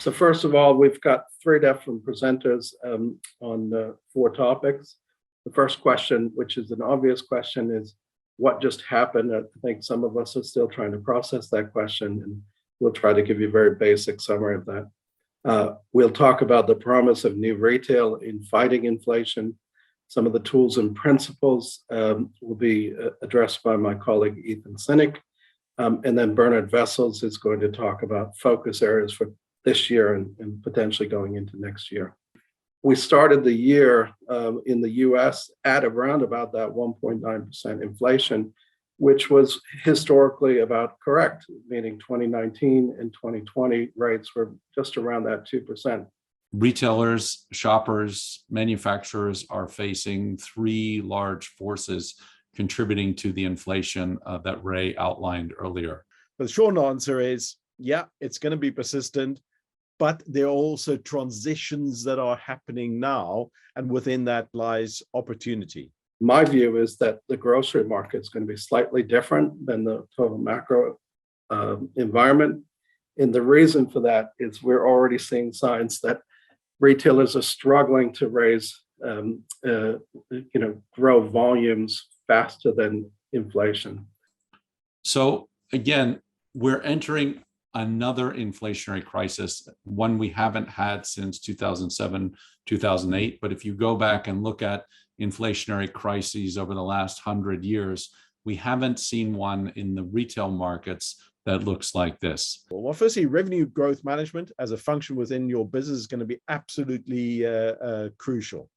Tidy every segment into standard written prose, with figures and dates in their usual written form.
So first of all, we've got three different presenters on four topics. The first question, which is an obvious question, is what just happened? I think some of us are still trying to process that question, and we'll try to give you a very basic summary of that. We'll talk about the promise of new retail in fighting inflation. Some of the tools and principles will be addressed by my colleague, Ethan Sinick. And then Bernhard Wessels is going to talk about focus areas for this year and potentially going into next year. We started the year in the US at around about that 1.9% inflation, which was historically about correct, meaning 2019 and 2020 rates were just around that 2%. Retailers, shoppers, manufacturers are facing three large forces contributing to the inflation that Ray outlined earlier. The short answer is, yeah, it's going to be persistent, but there are also transitions that are happening now, and within that lies opportunity. My view is that the grocery market is going to be slightly different than the total macro environment. And the reason for that is we're already seeing signs that retailers are struggling to raise, grow volumes faster than inflation. So again, we're entering another inflationary crisis, one we haven't had since 2007, 2008. But if you go back and look at inflationary crises over the last 100 years, we haven't seen one in the retail markets that looks like this. Well, firstly, revenue growth management as a function within your business is going to be absolutely crucial.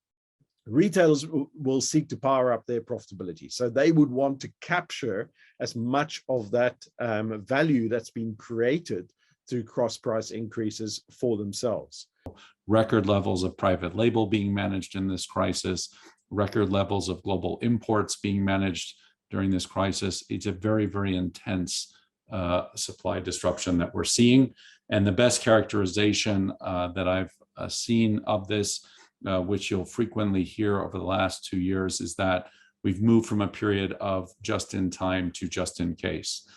Retailers will seek to power up their profitability. So they would want to capture as much of that value that's been created through cross-price increases for themselves. Record levels of private label being managed in this crisis, record levels of global imports being managed during this crisis. It's a very, very intense supply disruption that we're seeing. And the best characterization that I've seen of this, which you'll frequently hear over the last 2 years, is that we've moved from a period of just in time to just in case.